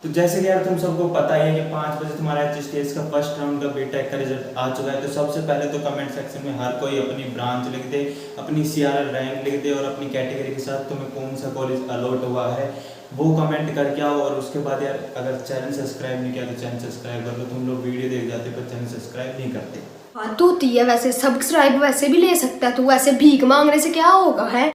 तो जैसे कि यार तुम सबको पता ही है कि 5 बजे तुम्हारा HSTS का फर्स्ट राउंड का बीटेक का रिजल्ट आ चुका है। तो सबसे पहले तो कमेंट सेक्शन में हर कोई अपनी ब्रांच लिख दे, अपनी CRL रैंक लिख दे और अपनी कैटेगरी के साथ तुम्हें कौन सा कॉलेज अलॉट हुआ है वो कमेंट करके आओ। और उसके बाद यार अगर चैनल सब्सक्राइब नहीं किया तो चैनल सब्सक्राइब कर लो। तुम लोग वीडियो देख जाते पर चैनल सब्सक्राइब नहीं करते। बात तो होती है, वैसे सब्सक्राइब वैसे भी ले सकता है, तू वैसे भीख मांगने से क्या होगा है।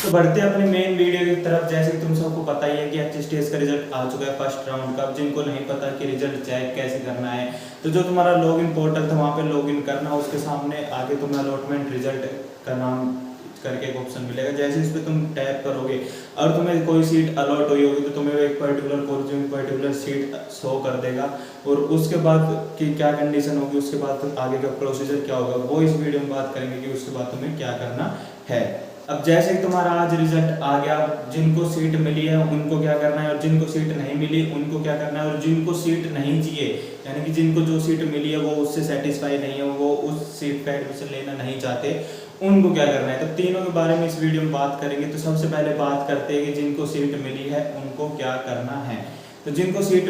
तो बढ़ते हैं अपनी मेन वीडियो की तरफ। जैसे कि तुम सबको पता ही है कि HSTS का रिजल्ट आ चुका है फर्स्ट राउंड का। जिनको नहीं पता कि रिजल्ट चेक कैसे करना है, तो जो तुम्हारा लॉगिन पोर्टल था वहाँ पे लॉगिन करना, उसके सामने आगे तुम्हें अलॉटमेंट रिजल्ट का नाम करके एक ऑप्शन मिलेगा। जैसे इस पर तुम टैप करोगे और तुम्हें कोई सीट अलॉट हुई होगी तो तुम्हें एक पर्टिकुलर कॉलेज में पर्टिकुलर सीट शो कर देगा। और उसके बाद की क्या कंडीशन होगी, उसके बाद आगे का प्रोसीजर क्या होगा वो इस वीडियो में बात करेंगे कि उसके बाद तुम्हें क्या करना है। अब जैसे तुम्हारा आज रिजल्ट आ गया, जिनको सीट मिली है उनको क्या करना है और जिनको सीट नहीं मिली उनको क्या करना है। और जिनको सीट नहीं चाहिए यानी कि जिनको जो सीट मिली है वो उससे सेटिस्फाई नहीं है, वो उस सीट पर एडमिशन लेना नहीं चाहते, उनको क्या करना है। तो तीनों के बारे में इस वीडियो में बात करेंगे। तो सबसे पहले बात करते हैं कि जिनको सीट मिली है उनको क्या करना है। तो जिनको सीट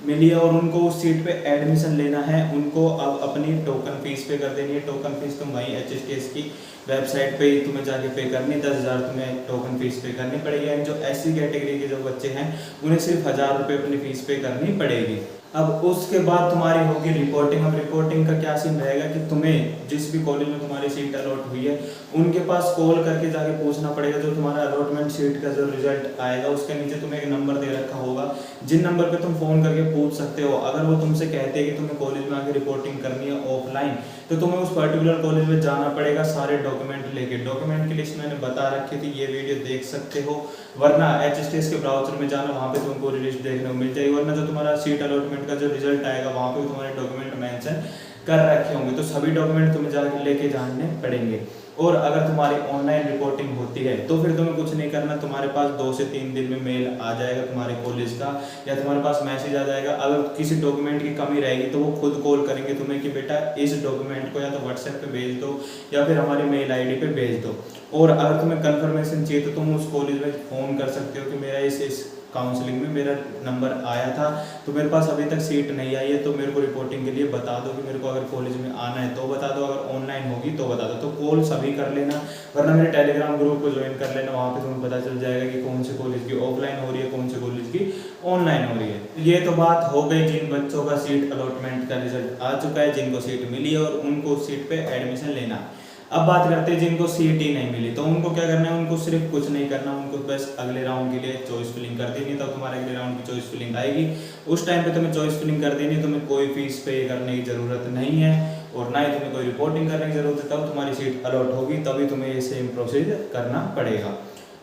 मिली है और उनको उस सीट पे एडमिशन लेना है उनको अब अपनी टोकन फीस पे कर देनी है। टोकन फीस तुम वहीं HSTS की वेबसाइट पे ही तुम्हें जाके पे करनी, 10,000 तुम्हें टोकन फीस पे करनी पड़ेगी। जो SC कैटेगरी के जो बच्चे हैं उन्हें सिर्फ 1,000 रुपये अपनी फीस पे करनी पड़ेगी। अब उसके बाद तुम्हारी होगी रिपोर्टिंग। अब रिपोर्टिंग का क्या सीन रहेगा कि तुम्हें जिस भी कॉलेज में तुम्हारी सीट अलॉट हुई है उनके पास कॉल करके जाके पूछना पड़ेगा। जो तुम्हारा अलॉटमेंट सीट का जो रिजल्ट आएगा उसके नीचे तुम्हें एक नंबर दे रखा होगा, जिन नंबर पे तुम फोन करके पूछ सकते हो। अगर वो तुमसे कहते हैं कि तुम्हें कॉलेज में आके रिपोर्टिंग करनी है ऑफलाइन, तो तुम्हें उस पर्टिकुलर कॉलेज में जाना पड़ेगा सारे डॉक्यूमेंट लेके। डॉक्यूमेंट की लिस्ट मैंने बता रखी थी, ये वीडियो देख सकते हो। वरना HSTS के ब्राउजर में जाना, वहाँ पे तुमको लिस्ट देखने को मिल जाएगी। वरना जो तुम्हारा सीट अलॉटमेंट का जो रिजल्ट आएगा वहाँ पे तुम्हारे डॉक्यूमेंट मेंशन कर रखे होंगे। तो सभी डॉक्यूमेंट तुम्हें जाके लेके जाने पड़ेंगे। और अगर तुम्हारी ऑनलाइन रिपोर्टिंग होती है तो फिर तुम्हें कुछ नहीं करना, तुम्हारे पास 2 से 3 दिन में मेल आ जाएगा तुम्हारे कॉलेज का, या तुम्हारे पास मैसेज आ जाएगा। अगर किसी डॉक्यूमेंट की कमी रहेगी तो वो खुद कॉल करेंगे तुम्हें कि बेटा इस डॉक्यूमेंट को या तो WhatsApp पे भेज दो या फिर हमारी मेल ID पे भेज दो। और अगर तुम्हें कंफर्मेशन चाहिए तो तुम उस कॉलेज में फ़ोन कर सकते हो कि मेरा इस काउंसलिंग में मेरा नंबर आया था तो मेरे पास अभी तक सीट नहीं आई है, तो मेरे को रिपोर्टिंग के लिए बता दो कि मेरे को अगर कॉलेज में आना है तो बता दो, अगर ऑनलाइन होगी तो बता दो। तो कॉल सभी कर लेना, वरना मेरे टेलीग्राम ग्रुप को ज्वाइन कर लेना। वहाँ पे तुम्हें पता चल जाएगा कि कौन से कॉलेज की ऑफलाइन हो रही है, कौन से कॉलेज की ऑनलाइन हो रही है। ये तो बात हो गई जिन बच्चों का सीट अलॉटमेंट का रिजल्ट आ चुका है, जिनको सीट मिली है और उनको उस सीट पर एडमिशन लेना। अब बात करते हैं जिनको सीट ही नहीं मिली, तो उनको क्या करना है। उनको सिर्फ कुछ नहीं करना, उनको बस अगले राउंड के लिए चॉइस फिलिंग कर देनी। तब तुम्हारे अगले राउंड की चॉइस फिलिंग आएगी, उस टाइम पे तुम्हें चॉइस फिलिंग कर देनी। तुम्हें कोई फीस पे करने की ज़रूरत नहीं है और ना ही तुम्हें कोई रिपोर्टिंग करने की ज़रूरत है। तब तुम्हारी सीट अलॉट होगी तभी तुम्हें ये सेम प्रोसीजर करना पड़ेगा।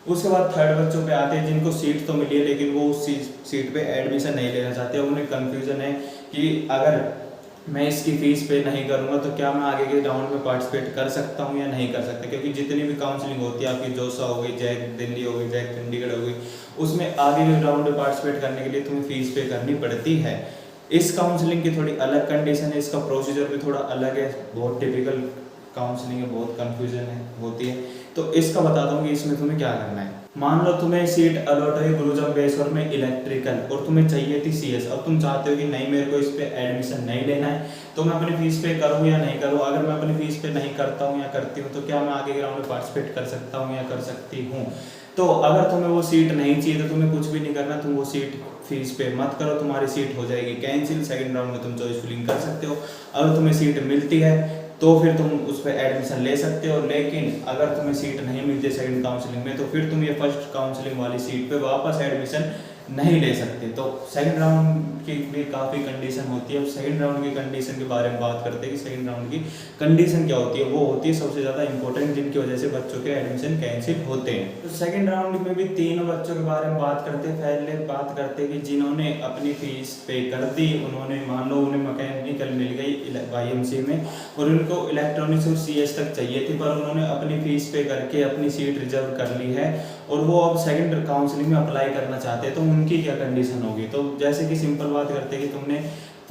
उसके बाद थर्ड बच्चों पे आते हैं जिनको सीट तो मिली है लेकिन वो उस सीट पे एडमिशन नहीं लेना चाहते। उन्हें कन्फ्यूज़न है कि अगर मैं इसकी फ़ीस पे नहीं करूँगा तो क्या मैं आगे के राउंड में पार्टिसिपेट कर सकता हूँ या नहीं कर सकता। क्योंकि जितनी भी काउंसलिंग होती है आपकी, जोसा हो गई, जैक दिल्ली हो गई, जैक चंडीगढ़ हो गई, उसमें आगे के राउंड में पार्टिसिपेट करने के लिए तुम्हें फ़ीस पे करनी पड़ती है। इस काउंसलिंग की थोड़ी अलग कंडीशन है, इसका प्रोसीजर भी थोड़ा अलग है, बहुत टिपिकल काउंसलिंग है, बहुत कन्फ्यूजन होती है। तो इसका बता दूँ कि इसमें तुम्हें क्या करना है। मान लो तुम्हें सीट अलॉट है गुरुजम बेसवर में इलेक्ट्रिकल और तुम्हें चाहिए थी CS। अब तुम चाहते हो कि नहीं मेरे को इस पे एडमिशन नहीं लेना है, तो मैं अपनी फीस पे करूँ या नहीं करूँ। अगर मैं अपनी फीस पे नहीं करता हूँ या करती हूँ तो क्या मैं आगे के राउंड में पार्टिसिपेट कर सकता हूँ या कर सकती हूँ। तो अगर तुम्हें वो सीट नहीं चाहिए तो तुम्हें कुछ भी नहीं करना, तुम वो सीट फीस पे मत करो, तुम्हारी सीट हो जाएगी कैंसिल। सेकंड राउंड में तुम चॉइस फिलिंग कर सकते हो। अगर तुम्हें सीट मिलती है तो फिर तुम उस पर एडमिशन ले सकते हो। लेकिन अगर तुम्हें सीट नहीं मिलती सेकंड काउंसलिंग में तो फिर तुम ये फर्स्ट काउंसलिंग वाली सीट पे वापस एडमिशन नहीं ले सकते। तो सेकंड राउंड की भी काफ़ी कंडीशन होती है। अब सेकंड राउंड की कंडीशन के बारे में बात करते हैं कि सेकंड राउंड की कंडीशन क्या होती है। वो होती है सबसे ज़्यादा इंपॉर्टेंट, जिनकी वजह से बच्चों के एडमिशन कैंसिल होते हैं। तो सेकंड राउंड में भी 3 बच्चों के बारे में बात करते हैं। पहले बात करते हैं कि जिन्होंने अपनी फीस पे कर दी, उन्होंने मान लो उन्हें मैकेनिकल मिल गई YMCA में और उनको इलेक्ट्रॉनिक्स और CS तक चाहिए थी, पर उन्होंने अपनी फीस पे करके अपनी सीट रिजर्व कर ली है और वो अब सेकंड काउंसलिंग में अप्लाई करना चाहते हैं। तो उनकी क्या कंडीशन होगी। तो जैसे कि सिंपल बात करते हैं कि तुमने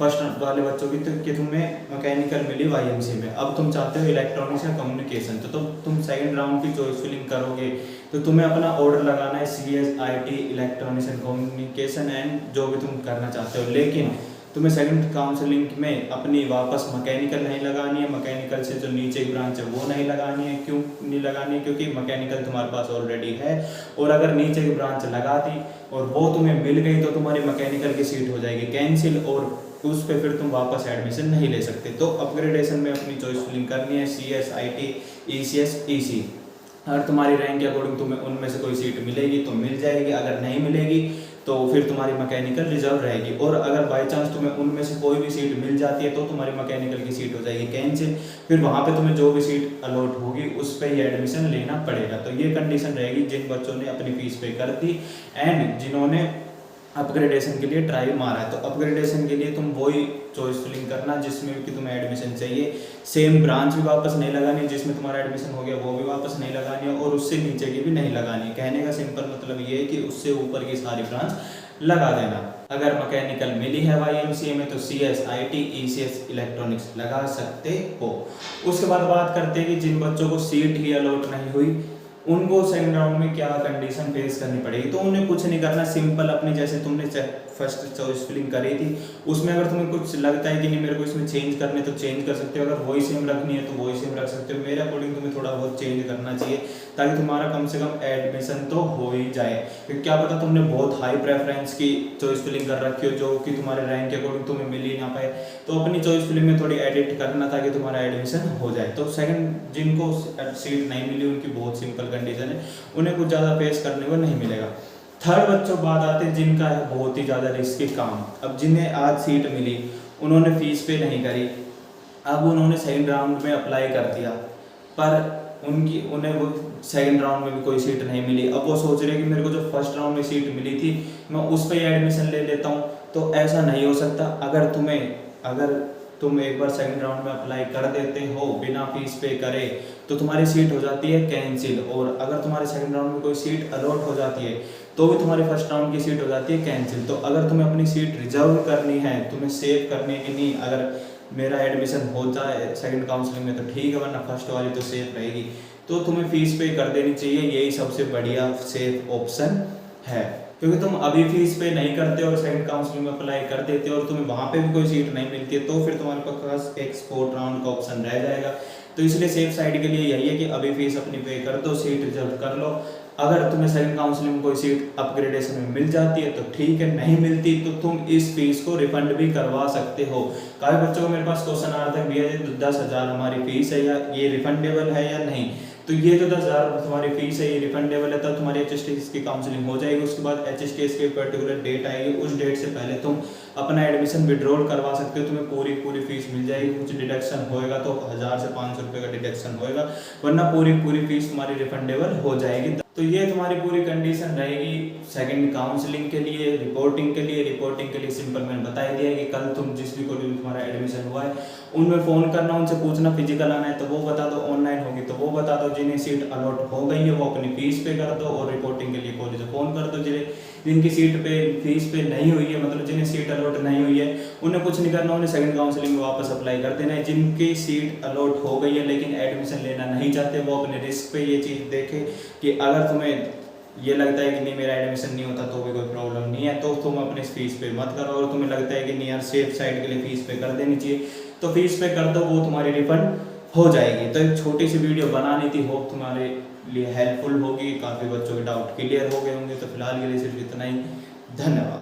फर्स्ट वाले बच्चों की, तो कि तुम्हें मैकेनिकल मिली YMCA में, अब तुम चाहते हो इलेक्ट्रॉनिक्स या कम्युनिकेशन, तो तुम सेकंड राउंड की चॉइस फिलिंग करोगे तो तुम्हें अपना ऑर्डर लगाना है CS IT electronics and communication and जो भी तुम करना चाहते हो। लेकिन तुम्हें सेकंड काउंसलिंग में अपनी वापस मैकेनिकल नहीं लगानी है, मैकेनिकल से जो नीचे की ब्रांच है वो नहीं लगानी है। क्यों नहीं लगानी है? क्योंकि मैकेनिकल तुम्हारे पास ऑलरेडी है, और अगर नीचे की ब्रांच लगा दी और वो तुम्हें मिल गई तो तुम्हारी मैकेनिकल की सीट हो जाएगी कैंसिल, और उस पर फिर तुम वापस एडमिशन नहीं ले सकते। तो अपग्रेडेशन में अपनी चॉइस फिलिंग करनी है CS IT ECS EC। अगर तुम्हारी रैंक के अकॉर्डिंग तुम्हें उनमें से कोई सीट मिलेगी तो मिल जाएगी, अगर नहीं मिलेगी तो फिर तुम्हारी मैकेनिकल रिजर्व रहेगी। और अगर बाई चांस तुम्हें उनमें से कोई भी सीट मिल जाती है तो तुम्हारी मैकेनिकल की सीट हो जाएगी कैंसिल, फिर वहाँ पे तुम्हें जो भी सीट अलॉट होगी उस पर ही एडमिशन लेना पड़ेगा। तो ये कंडीशन रहेगी जिन बच्चों ने अपनी फीस पे कर दी एंड जिन्होंने अपग्रेडेशन के लिए ट्राई मारा है। तो अपग्रेडेशन के लिए तुम वही चॉइस फिलिंग करना जिसमें कि तुम्हें एडमिशन चाहिए, सेम ब्रांच भी वापस नहीं लगानी, जिसमें तुम्हारा एडमिशन हो गया वो भी वापस नहीं लगानी है, और उससे नीचे की भी नहीं लगानी है। कहने का सिंपल मतलब ये है कि उससे ऊपर की सारी ब्रांच लगा देना। अगर मैकेनिकल मिली है YMCA में तो CS IT ECS इलेक्ट्रॉनिक्स लगा सकते हो। उसके बाद बात करते हैं कि जिन बच्चों को सीट ही अलॉट नहीं हुई उनको सेकंड राउंड में क्या कंडीशन फेस करनी पड़ेगी। तो उन्हें कुछ नहीं करना, सिंपल अपनी जैसे तुमने फर्स्ट चॉइस फिलिंग करी थी उसमें अगर तुम्हें कुछ लगता है कि नहीं मेरे को इसमें चेंज करने तो चेंज कर सकते हो, अगर वही सेम रखनी है तो वही सेम रख सकते हो। मेरे अकॉर्डिंग तुम्हें थोड़ा बहुत चेंज करना चाहिए ताकि तुम्हारा कम से कम एडमिशन तो हो ही जाए, क्योंकि क्या पता तुमने बहुत हाई प्रेफरेंस की चॉइस फिलिंग कर रखी हो जो कि तुम्हारे रैंक के अकॉर्डिंग तुम्हें मिल ही ना पाए। तो अपनी चॉइस फिलिंग में थोड़ी एडिट करना ताकि तुम्हारा एडमिशन हो जाए। तो सेकंड जिनको सीट नहीं मिली उनकी बहुत सिंपल कंडीशन है, उन्हें कुछ ज़्यादा फेस करने को नहीं मिलेगा। थर्ड बच्चों बात आते हैं जिनका है बहुत ही ज़्यादा रिस्की काम। अब जिन्हें आज सीट मिली उन्होंने फीस पे नहीं करी, अब उन्होंने सेकंड राउंड में अप्लाई कर दिया पर उन्हें वो सेकंड राउंड में भी कोई सीट नहीं मिली। अब वो सोच रहे कि मेरे को जो फर्स्ट राउंड में सीट मिली थी मैं उस पर ही एडमिशन ले लेता हूँ। तो ऐसा नहीं हो सकता। अगर तुम एक बार सेकंड राउंड में अप्लाई कर देते हो बिना फीस पे करे तो तुम्हारी सीट हो जाती है कैंसिल, और अगर तुम्हारे सेकंड राउंड में कोई सीट अलॉट हो जाती है तो भी तुम्हारी फर्स्ट राउंड की सीट हो जाती है कैंसिल। तो अगर तुम्हें अपनी सीट रिजर्व करनी है, तुम्हें सेव करनी है कि नहीं अगर मेरा एडमिशन हो जाए सेकंड काउंसलिंग में तो ठीक है, वरना फर्स्ट वाली तो सेफ रहेगी, तो तुम्हें फीस पे कर देनी चाहिए। यही सबसे बढ़िया सेफ ऑप्शन है, क्योंकि तुम अभी फीस पे नहीं करते और सेकंड काउंसलिंग में अप्लाई कर देते हो और तुम्हें वहाँ पे भी कोई सीट नहीं मिलती है तो फिर तुम्हारे पास एक स्पोर्ट राउंड का ऑप्शन रह जाएगा। तो इसलिए सेफ साइड के लिए यही है कि अभी फीस अपनी पे कर दो, सीट रिजर्व कर लो। अगर तुम्हें सेकंड काउंसलिंग में कोई सीट अपग्रेडेशन में मिल जाती है तो ठीक है, नहीं मिलती तो तुम इस फीस को रिफंड भी करवा सकते हो। काफी बच्चों को मेरे पास क्वेश्चन आ रहा था भैया 10,000 हमारी फीस है या ये रिफंडेबल है या नहीं। तो ये जो 10,000 तुम्हारी फीस है ये रिफंडेबल है, तब तुम्हारी HSTS की काउंसलिंग हो जाएगी। उसके बाद HSTS की पर्टिकुलर डेट आएगी, उस डेट से पहले तुम अपना एडमिशन विड्रॉल करवा सकते हो। तुम्हें पूरी फीस मिल जाएगी। कुछ डिडक्शन होएगा तो 1000 से 500 रुपये का डिडक्शन होएगा, वरना पूरी फीस तुम्हारी रिफंडेबल हो जाएगी। तो ये तुम्हारी पूरी कंडीशन रहेगी सेकंड काउंसलिंग के लिए। रिपोर्टिंग के लिए सिंपल मैंने बता ही दिया है कि कल तुम जिस भी कॉलेज में तुम्हारा एडमिशन हुआ है उनमें फ़ोन करना, उनसे पूछना फिजिकल आना है तो वो बता दो, ऑनलाइन होगी तो वो बता दो। जिन्हें सीट अलॉट हो गई है वो अपनी फीस पे कर दो, और रिपोर्टिंग के लिए कॉलेज फ़ोन कर दो। जिनकी सीट पे फीस पे नहीं हुई है, मतलब जिन्हें सीट अलॉट नहीं हुई है उन्हें कुछ नहीं करना, उन्हें सेकंड काउंसलिंग में वापस अप्लाई कर देना है। जिनकी सीट अलॉट हो गई है लेकिन एडमिशन लेना नहीं चाहते वो अपने रिस्क पे ये चीज़ देखें कि अगर तुम्हें ये लगता है कि नहीं मेरा एडमिशन नहीं होता तो भी कोई प्रॉब्लम नहीं है तो तुम अपने फीस पे मत करो। और तुम्हें लगता है कि नहीं यार सेफ साइड के लिए फीस पे कर देनी चाहिए तो फीस पे कर दो, वो तुम्हारी रिफंड हो जाएगी। तो एक छोटी सी वीडियो बनानी थी, होप तुम्हारे लिए हेल्पफुल होगी। काफ़ी बच्चों के डाउट क्लियर हो गए होंगे। तो फिलहाल के लिए सिर्फ इतना ही, धन्यवाद।